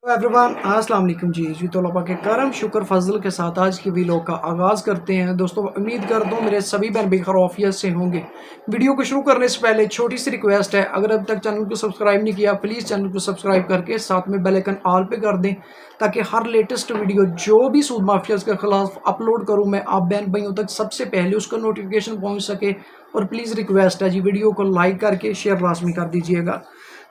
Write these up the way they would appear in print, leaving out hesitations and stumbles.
Everyone अस्सलाम वालेकुम जी तो अल्लाह पाक के करम शुक्र फजल के साथ आज की वीडियो का आगाज़ करते हैं। दोस्तों उम्मीद करता हूँ मेरे सभी बहन बेखैर आफियत से होंगे। वीडियो को शुरू करने से पहले छोटी सी रिक्वेस्ट है, अगर अब तक चैनल को सब्सक्राइब नहीं किया प्लीज़ चैनल को सब्सक्राइब करके साथ में बेल आइकन ऑल पे कर दें, ताकि हर लेटेस्ट वीडियो जो भी सूद माफियाज के खिलाफ अपलोड करूँ मैं आप बहन भाइयों तक सबसे पहले उसका नोटिफिकेशन पहुँच सके। और प्लीज़ रिक्वेस्ट है जी, वीडियो को लाइक करके शेयर लाजमी कर दीजिएगा।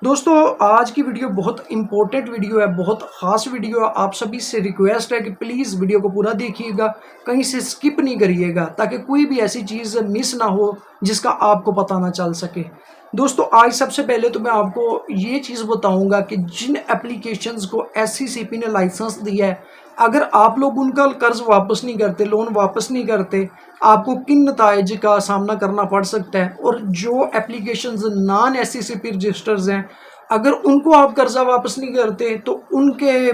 दोस्तों आज की वीडियो बहुत इंपॉर्टेंट वीडियो है, बहुत ख़ास वीडियो है। आप सभी से रिक्वेस्ट है कि प्लीज़ वीडियो को पूरा देखिएगा, कहीं से स्किप नहीं करिएगा, ताकि कोई भी ऐसी चीज़ मिस ना हो जिसका आपको पता ना चल सके। दोस्तों आज सबसे पहले तो मैं आपको ये चीज़ बताऊंगा कि जिन एप्लीकेशंस को SCCP ने लाइसेंस दिया है, अगर आप लोग उनका कर्ज वापस नहीं करते, लोन वापस नहीं करते, आपको किन नताइज का सामना करना पड़ सकता है। और जो एप्लीकेशंस नॉन SCCP रजिस्टर्स हैं, अगर उनको आप कर्जा वापस नहीं करते तो उनके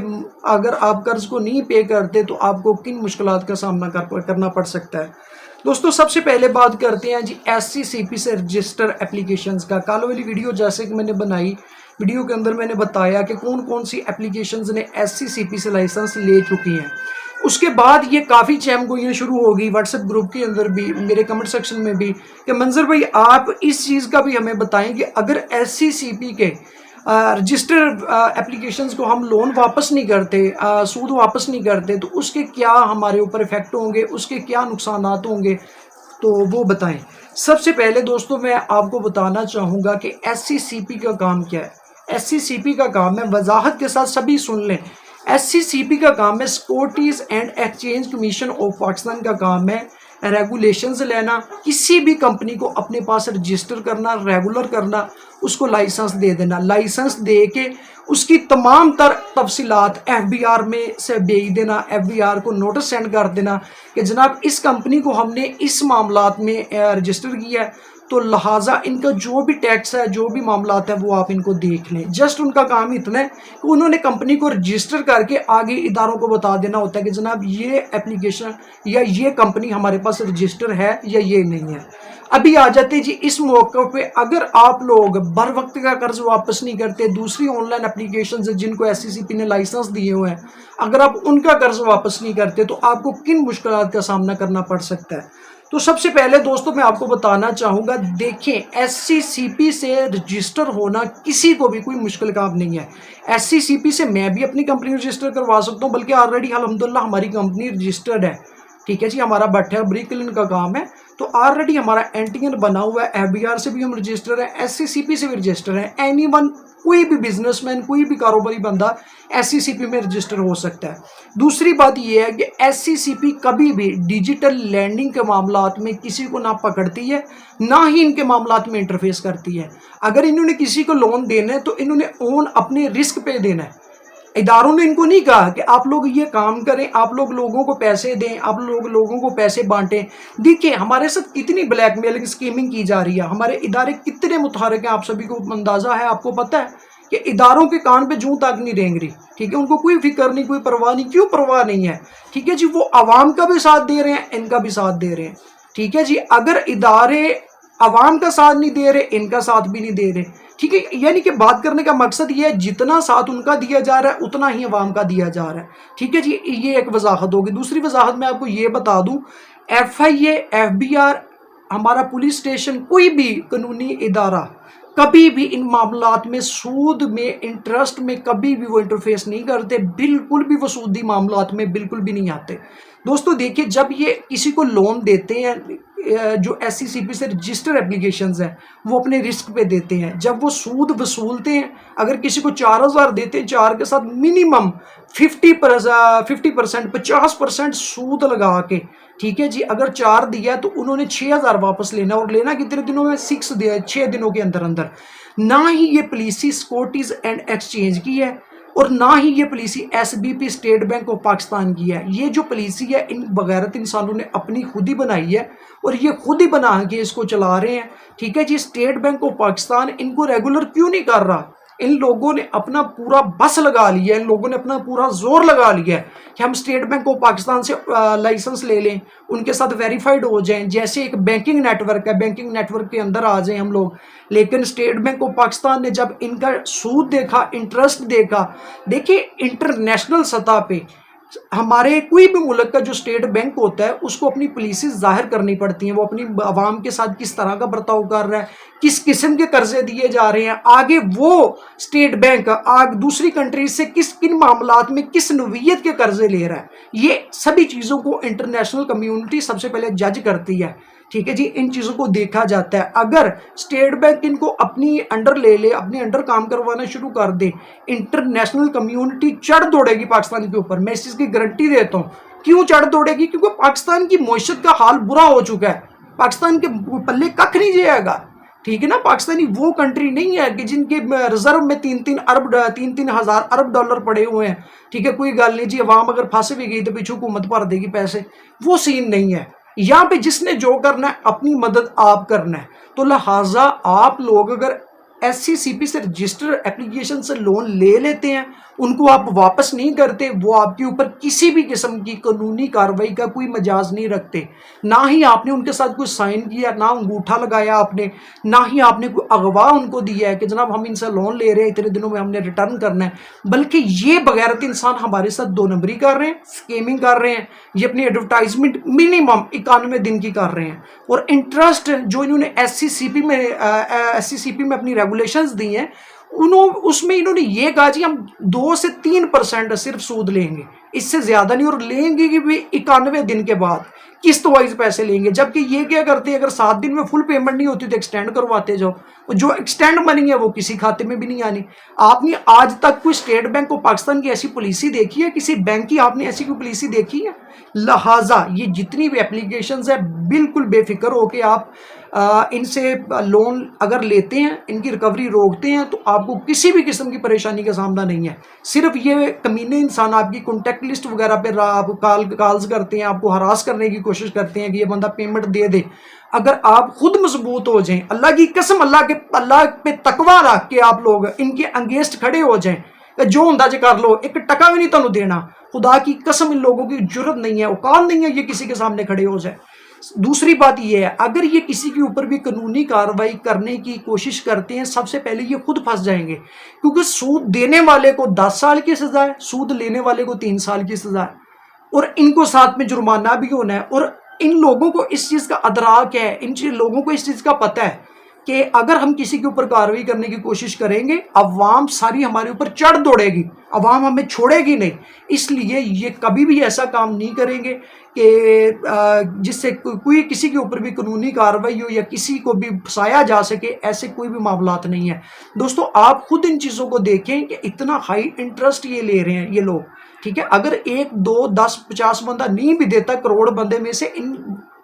अगर आप कर्ज को नहीं पे करते तो आपको किन मुश्किलात का सामना करना पड़ सकता है। दोस्तों सबसे पहले बात करते हैं जी SCCP से रजिस्टर एप्लीकेशंस का। कल वाली वीडियो जैसे कि मैंने बनाई, वीडियो के अंदर मैंने बताया कि कौन कौन सी एप्लीकेशंस ने SCCP से लाइसेंस ले चुकी हैं। उसके बाद ये काफ़ी चैमगोइयाँ शुरू हो गई व्हाट्सएप ग्रुप के अंदर भी, मेरे कमेंट सेक्शन में भी, कि मंजर भाई आप इस चीज़ का भी हमें बताएं कि अगर SCCP के रजिस्टर एप्लीकेशंस को हम लोन वापस नहीं करते, सूद वापस नहीं करते, तो उसके क्या हमारे ऊपर इफेक्ट होंगे, उसके क्या नुकसानात होंगे, तो वो बताएं। सबसे पहले दोस्तों मैं आपको बताना चाहूँगा कि SCCP का काम क्या है। SCCP का काम है, वजाहत के साथ सभी सुन लें, SCCP का काम है securities and exchange commission of Pakistan का काम है रेगुलेशंस लेना, किसी भी कंपनी को अपने पास रजिस्टर करना, रेगुलर करना, उसको लाइसेंस दे देना, लाइसेंस दे के उसकी तमाम तफसीलात FBR में से भेज देना, FBR को नोटिस सेंड कर देना कि जनाब इस कंपनी को हमने इस मामलात में रजिस्टर किया है, तो लिहाजा इनका जो भी टैक्स है, जो भी मामलात है, वो आप इनको देख लें। जस्ट उनका काम इतना है कि उन्होंने कंपनी को रजिस्टर करके आगे इदारों को बता देना होता है कि जनाब ये एप्लीकेशन या ये कंपनी हमारे पास रजिस्टर है या ये नहीं है। अभी आ जाते जी इस मौके पे, अगर आप लोग बर वक्त का कर्ज वापस नहीं करते, दूसरी ऑनलाइन एप्लीकेशन जिनको SCCP ने लाइसेंस दिए हुए हैं, अगर आप उनका कर्ज वापस नहीं करते तो आपको किन मुश्किलात का सामना करना पड़ सकता है। तो सबसे पहले दोस्तों मैं आपको बताना चाहूँगा, देखें SCCP से रजिस्टर होना किसी को भी कोई मुश्किल काम नहीं है। SCCP से मैं भी अपनी कंपनी रजिस्टर करवा सकता हूँ, बल्कि ऑलरेडी अल्हम्दुलिल्लाह हमारी कंपनी रजिस्टर्ड है। ठीक है जी, हमारा भट्टा ब्रिक क्लीन का काम है, तो ऑलरेडी हमारा एंटीएन बना हुआ है, FBR से भी हम रजिस्टर है, SCCP से भी रजिस्टर है। एनीवन, कोई भी बिजनेसमैन, कोई भी कारोबारी बंदा SCCP में रजिस्टर हो सकता है। दूसरी बात यह है कि SCCP कभी भी डिजिटल लैंडिंग के मामलात में किसी को ना पकड़ती है, ना ही इनके मामलात में इंटरफेस करती है। अगर इन्होंने किसी को लोन देना है तो इन्होंने ओन अपने रिस्क पे देना है। इदारों ने इनको नहीं कहा कि आप लोग ये काम करें, आप लोग लोगों को पैसे दें, आप लोग लोगों को पैसे बांटें। देखिए हमारे साथ कितनी ब्लैकमेलिंग स्कीमिंग की जा रही है, हमारे इदारे कितने मुतहरक हैं, आप सभी को अंदाज़ा है, आपको पता है कि इदारों के कान पे जूं तक नहीं रेंग रही। ठीक है, उनको कोई फिक्र नहीं, कोई परवाह नहीं। क्यों परवाह नहीं है? ठीक है जी, वो आवाम का भी साथ दे रहे हैं, इनका भी साथ दे रहे हैं। ठीक है जी, अगर इदारे आवाम का साथ नहीं दे रहे, इनका साथ भी नहीं दे रहे। ठीक है, यानी कि बात करने का मकसद ये है, जितना साथ उनका दिया जा रहा है उतना ही अवाम का दिया जा रहा है। ठीक है जी, ये एक वजाहत होगी। दूसरी वजाहत मैं आपको ये बता दूं, FIA, FBR, हमारा पुलिस स्टेशन, कोई भी कानूनी इदारा कभी भी इन मामलात में, सूद में, इंटरेस्ट में कभी भी वो इंटरफेस नहीं करते, बिल्कुल भी वो सूदी मामलात में बिल्कुल भी नहीं आते। दोस्तों देखिए, जब ये किसी को लोन देते हैं, जो SCCP से रजिस्टर एप्लीकेशंस हैं, वो अपने रिस्क पे देते हैं। जब वो सूद वसूलते हैं, अगर किसी को 4000 देते हैं, 4 के साथ मिनिमम 50% 50% सूद लगा के, ठीक है जी, अगर 4 दिया तो उन्होंने 6000 वापस लेना, और लेना कितने दिनों में? 6 दिनों के अंदर अंदर। ना ही ये पॉलिसी सिक्योरिटीज एंड एक्सचेंज की है, और ना ही ये policy SBP state bank of Pakistan की है। ये जो पॉलिसी है इन बगैरत इंसानों ने अपनी खुद ही बनाई है, और ये खुद ही बना के इसको चला रहे हैं। ठीक है जी, स्टेट बैंक ऑफ पाकिस्तान इनको रेगुलर क्यों नहीं कर रहा? इन लोगों ने अपना पूरा बस लगा लिया है, इन लोगों ने अपना पूरा जोर लगा लिया है कि हम स्टेट बैंक ऑफ पाकिस्तान से लाइसेंस ले लें, उनके साथ वेरीफाइड हो जाएं, जैसे एक बैंकिंग नेटवर्क है, बैंकिंग नेटवर्क के अंदर आ जाएं हम लोग। लेकिन स्टेट बैंक ऑफ पाकिस्तान ने जब इनका सूद देखा, इंटरेस्ट देखा, देखिए इंटरनेशनल सतह पे हमारे कोई भी मुल्क का जो स्टेट बैंक होता है उसको अपनी पॉलिसी जाहिर करनी पड़ती है, वो अपनी आवाम के साथ किस तरह का बर्ताव कर रहा है, किस किस्म के कर्जे दिए जा रहे हैं, आगे वो स्टेट बैंक आगे दूसरी कंट्री से किन मामलात में किस नोवियत के कर्जे ले रहा है, ये सभी चीज़ों को इंटरनेशनल कम्युनिटी सबसे पहले जज करती है। ठीक है जी, इन चीज़ों को देखा जाता है। अगर स्टेट बैंक इनको अपनी अंडर ले ले, अपने अंडर काम करवाना शुरू कर दे, इंटरनेशनल कम्युनिटी चढ़ दौड़ेगी पाकिस्तान के ऊपर। मैं इस चीज़ की गारंटी देता हूँ। क्यों चढ़ दौड़ेगी? क्योंकि पाकिस्तान की मईशत का हाल बुरा हो चुका है, पाकिस्तान के पल्ले कख नहीं जाएगा। ठीक है ना, पाकिस्तानी वो कंट्री नहीं है कि जिनके रिजर्व में 3-3 हज़ार अरब डॉलर पड़े हुए हैं। ठीक है, कोई गल नहीं जी, अवाम अगर फंस भी गई तो पीछे हुकूमत भर देगी पैसे, वो सीन नहीं है। यहाँ पे जिसने जो करना है अपनी मदद आप करना है। तो लिहाजा आप लोग अगर SCCP से रजिस्टर एप्लीकेशन से लोन ले लेते हैं, उनको आप वापस नहीं करते, वो आपके ऊपर किसी भी किस्म की कानूनी कार्रवाई का कोई मजाज नहीं रखते। ना ही आपने उनके साथ कोई साइन किया, ना अंगूठा लगाया आपने, ना ही आपने कोई अगवा उनको दिया है कि जनाब हम इनसे लोन ले रहे हैं, इतने दिनों में हमने रिटर्न करना है। बल्कि ये बगैरत इंसान हमारे साथ दो नंबरी कर रहे हैं, स्कीमिंग कर रहे हैं, ये अपनी एडवर्टाइजमेंट मिनिमम 91 दिन की कर रहे हैं। और इंटरेस्ट जो इन्होंने SCCP में अपनी रेगुलेशंस दी हैं, उसमें इन्होंने ये कहा जी हम 2 से 3% सिर्फ सूद लेंगे, इससे ज्यादा नहीं, और लेंगे कि भी 91 दिन के बाद किस्त वाइज पैसे लेंगे। जबकि ये क्या करते हैं, अगर 7 दिन में फुल पेमेंट नहीं होती तो एक्सटेंड करवाते जाओ, जो एक्सटेंड मनी है वो किसी खाते में भी नहीं आनी। आपने आज तक कोई स्टेट बैंक ऑफ पाकिस्तान की ऐसी पॉलिसी देखी है? किसी बैंक की आपने ऐसी कोई पॉलिसी देखी है? लिहाजा ये जितनी भी एप्लीकेशंस है, बिल्कुल बेफिक्र हो के आप इनसे लोन अगर लेते हैं, इनकी रिकवरी रोकते हैं, तो आपको किसी भी किस्म की परेशानी का सामना नहीं है। सिर्फ ये कमीने इंसान आपकी कॉन्टैक्ट लिस्ट वगैरह पे आप कॉल्स करते हैं, आपको हरास करने की कोशिश करते हैं कि ये बंदा पेमेंट दे दे। अगर आप खुद मजबूत हो जाएं, अल्लाह की कसम, अल्लाह पे तकवा रख के आप लोग इनके अंगेस्ट खड़े हो जाएं, जो अंदाजे कर लो, एक टका भी नहीं तुहानू देना, खुदा की कसम इन लोगों की जुर्रत नहीं है, औकात नहीं है ये किसी के सामने खड़े हो जाए। दूसरी बात यह है, अगर ये किसी के ऊपर भी कानूनी कार्रवाई करने की कोशिश करते हैं, सबसे पहले ये खुद फंस जाएंगे, क्योंकि सूद देने वाले को 10 साल की सजा है, सूद लेने वाले को 3 साल की सजा है, और इनको साथ में जुर्माना भी होना है। और इन लोगों को इस चीज़ का अदराक है, इन लोगों को इस चीज़ का पता है कि अगर हम किसी के ऊपर कार्रवाई करने की कोशिश करेंगे, अवाम सारी हमारे ऊपर चढ़ दौड़ेगी, अवाम हमें छोड़ेगी नहीं। इसलिए ये कभी भी ऐसा काम नहीं करेंगे कि जिससे कोई किसी के ऊपर भी कानूनी कार्रवाई हो या किसी को भी फंसाया जा सके, ऐसे कोई भी मामलात नहीं है। दोस्तों, आप खुद इन चीज़ों को देखें कि इतना हाई इंटरेस्ट ये ले रहे हैं ये लोग। ठीक है, अगर 1, 2, 10, 50 बंदा नहीं भी देता, करोड़ बंदे में से इन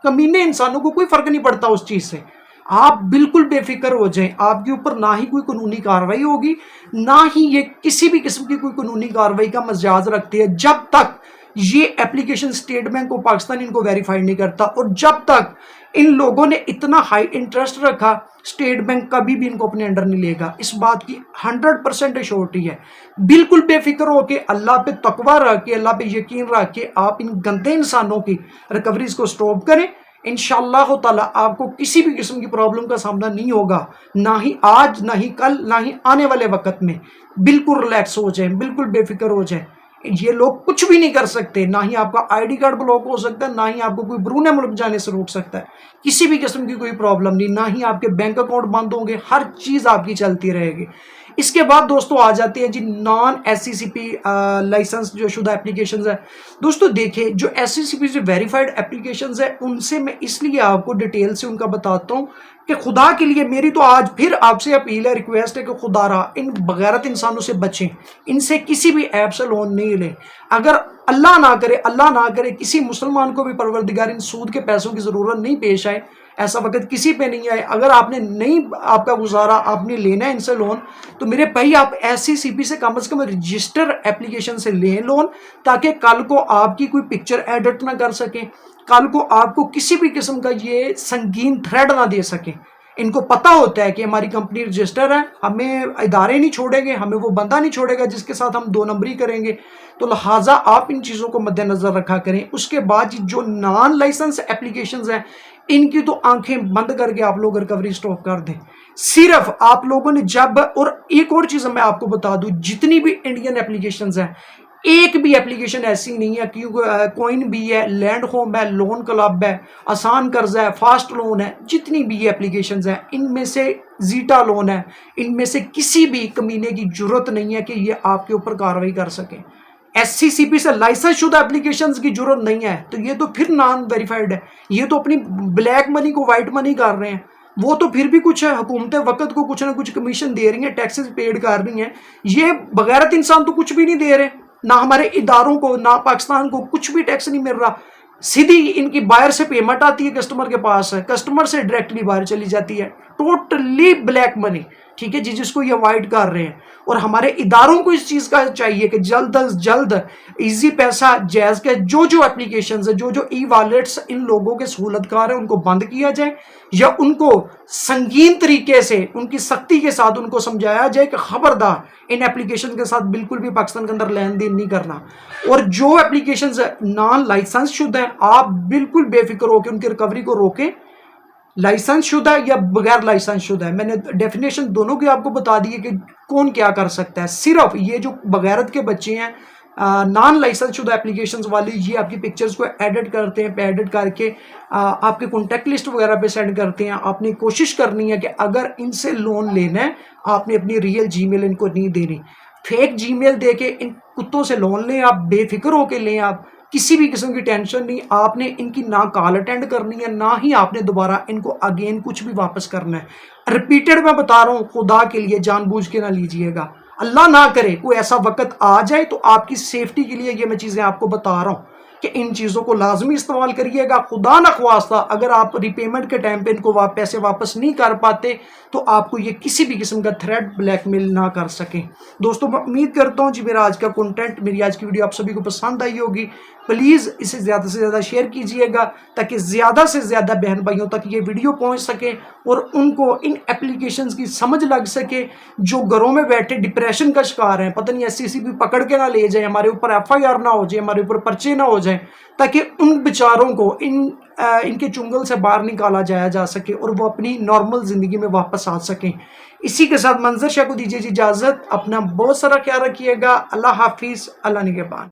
कमीने इंसानों को कोई फर्क नहीं पड़ता उस चीज़ से। आप बिल्कुल बेफिक्र हो जाएं, आपके ऊपर ना ही कोई कानूनी कार्रवाई होगी, ना ही ये किसी भी किस्म की कोई कानूनी कार्रवाई का मजाज रखते हैं, जब तक ये application state bank of Pakistan इनको वेरीफाई नहीं करता। और जब तक इन लोगों ने इतना हाई इंटरेस्ट रखा, स्टेट बैंक कभी भी इनको अपने अंडर नहीं लेगा। इस बात की 100% एश्योरिटी है। बिल्कुल बेफिक्र हो के, अल्लाह पे तकवा रख के, अल्लाह पे यकीन रख के आप इन गंदे इंसानों की रिकवरीज को स्टॉप करें। इंशाअल्लाह ताला आपको किसी भी किस्म की प्रॉब्लम का सामना नहीं होगा, ना ही आज, ना ही कल, ना ही आने वाले वक्त में। बिल्कुल रिलैक्स हो जाएं, बिल्कुल बेफिक्र हो जाएं। ये लोग कुछ भी नहीं कर सकते, ना ही आपका ID कार्ड ब्लॉक हो सकता है, ना ही आपको कोई बरूने मुल्क जाने से रोक सकता है। किसी भी किस्म की कोई प्रॉब्लम नहीं, ना ही आपके बैंक अकाउंट बंद होंगे, हर चीज़ आपकी चलती रहेगी। इसके बाद दोस्तों आ जाते हैं जी नॉन SCCP लाइसेंस जो शुदा एप्लीकेशंस है। दोस्तों देखिए, जो SCCP से वेरीफाइड एप्लीकेशंस है, उनसे मैं इसलिए आपको डिटेल से उनका बताता हूँ कि खुदा के लिए मेरी तो आज फिर आपसे अपील है, रिक्वेस्ट है कि खुदा रहा इन बगैरत इंसानों से बचें, इनसे किसी भी ऐप से लोन नहीं लें। अगर अल्लाह ना करे किसी मुसलमान को भी परवरदिगार इन सूद के पैसों की ज़रूरत नहीं पेश आए, ऐसा वक्त किसी पे नहीं आए, अगर आपने नहीं आपका गुजारा, आपने लेना है इनसे लोन, तो मेरे भाई आप SCCP से कम रजिस्टर एप्लीकेशन से लें लोन, ताकि कल को आपकी कोई पिक्चर एडिट ना कर सके, कल को आपको किसी भी किस्म का ये संगीन थ्रेड ना दे सके। ان کو پتہ ہوتا ہے کہ ہماری کمپنی رجسٹر ہے، ہمیں ادارے نہیں چھوڑیں گے، ہمیں وہ بندہ نہیں چھوڑے گا جس کے ساتھ ہم دو نمبری کریں گے. تو لہٰذا آپ ان چیزوں کو مد نظر رکھا کریں. اس کے بعد جو نان لائسنس اپلیکیشنز ہیں ان کی تو آنکھیں بند کر کے آپ لوگ ریکوری سٹاپ کر دیں. صرف آپ لوگوں نے جب، اور ایک اور چیز میں آپ کو بتا دوں، جتنی بھی انڈین اپلیکیشنز ہیں ایک بھی اپلیکیشن ایسی نہیں ہے کہ کوئن بھی ہے، لینڈ ہوم ہے، لون کلب ہے، آسان قرضہ ہے، فاسٹ لون ہے، جتنی بھی یہ اپلیکیشنز ہیں ان میں سے زیٹا لون ہے، ان میں سے کسی بھی کمینے کی ضرورت نہیں ہے کہ یہ آپ کے اوپر کارروائی کر سکیں. ایس سی سی پی سے لائسنس شدہ اپلیکیشنز کی ضرورت نہیں ہے، تو یہ تو پھر نان ویریفائڈ ہے. یہ تو اپنی بلیک منی کو وائٹ منی کر رہے ہیں. وہ تو پھر بھی کچھ حکومتیں وقت کو کچھ نہ کچھ کمیشن دے رہی ہیں، ٹیکسز پیڈ کر رہی ہیں. یہ بغیرت انسان تو کچھ بھی نہیں دے رہے، نہ ہمارے اداروں کو، نہ پاکستان کو کچھ بھی ٹیکس نہیں مل رہا. سیدھی ان کی بائر سے پیمنٹ آتی ہے کسٹمر کے پاس، کسٹمر سے ڈائریکٹلی باہر چلی جاتی ہے. ٹوٹلی بلیک منی، ٹھیک ہے جی، جس کو یہ وائٹ کر رہے ہیں. اور ہمارے اداروں کو اس چیز کا چاہیے کہ جلد از جلد ایزی پیسہ، جیز کے جو اپلیکیشنز ہیں، جو ای والیٹس ان لوگوں کے سہولت کار ہیں ان کو بند کیا جائے، یا ان کو سنگین طریقے سے، ان کی سختی کے ساتھ ان کو سمجھایا جائے کہ خبردار ان اپلیکیشن کے ساتھ بالکل بھی پاکستان کے اندر لین دین نہیں کرنا. اور جو اپلیکیشنز نان لائسنس شدہ ہیں آپ بالکل بے فکر ہو کے ان کی ریکوری کو روکیں. لائسنس شدہ یا بغیر لائسنس شدہ ہے، میں نے ڈیفینیشن دونوں کی آپ کو بتا دی ہے کہ کون کیا کر سکتا ہے. صرف یہ جو بغیرت کے بچے ہیں نان لائسنس شدہ اپلیکیشنز والی، یہ آپ کی پکچرز کو ایڈٹ کرتے ہیں، ایڈٹ کر کے آپ کے کانٹیکٹ لسٹ وغیرہ پہ سینڈ کرتے ہیں. آپ نے کوشش کرنی ہے کہ اگر ان سے لون لینا ہے آپ نے اپنی ریئل جی میل ان کو نہیں دینی. فیک جی میل دے کے ان کتوں سے لون لیں، آپ بے فکر ہو کے لیں، آپ کسی بھی قسم کی ٹینشن نہیں. آپ نے ان کی نہ کال اٹینڈ کرنی ہے، نہ ہی آپ نے دوبارہ ان کو اگین کچھ بھی واپس کرنا ہے. ریپیٹڈ میں بتا رہا ہوں، خدا کے لیے جان بوجھ کے نہ لیجئے گا. اللہ نہ کرے کوئی ایسا وقت آ جائے تو آپ کی سیفٹی کے لیے یہ میں چیزیں آپ کو بتا رہا ہوں کہ ان چیزوں کو لازمی استعمال کریے گا. خدا نہ خواستہ اگر آپ ری پیمنٹ کے ٹائم پہ ان کو پیسے واپس نہیں کر پاتے تو آپ کو یہ کسی بھی قسم کا تھریٹ بلیک میل نہ کر سکیں. دوستوں میں امید کرتا ہوں جی میرا آج کا کنٹینٹ، میری آج کی ویڈیو آپ سبھی کو پسند آئی ہوگی. پلیز اسے زیادہ سے زیادہ شیئر کیجئے گا تاکہ زیادہ سے زیادہ بہن بھائیوں تک یہ ویڈیو پہنچ سکے اور ان کو ان اپلیکیشنز کی سمجھ لگ سکے. جو گھروں میں بیٹھے ڈپریشن کا شکار ہیں، پتہ نہیں ایس سی سی بھی پکڑ کے نہ لے جائیں، ہمارے اوپر ایف آئی آر نہ ہو جائے، ہمارے اوپر پرچے نہ ہو جائیں، تاکہ ان بیچاروں کو ان کے چنگل سے باہر نکالا جا سکے اور وہ اپنی نارمل زندگی میں واپس آ سکیں. اسی کے ساتھ منظر شاہ کو دیجیے اجازت. اپنا بہت سارا خیال رکھیے گا. اللہ حافظ. اللہ نگہبان.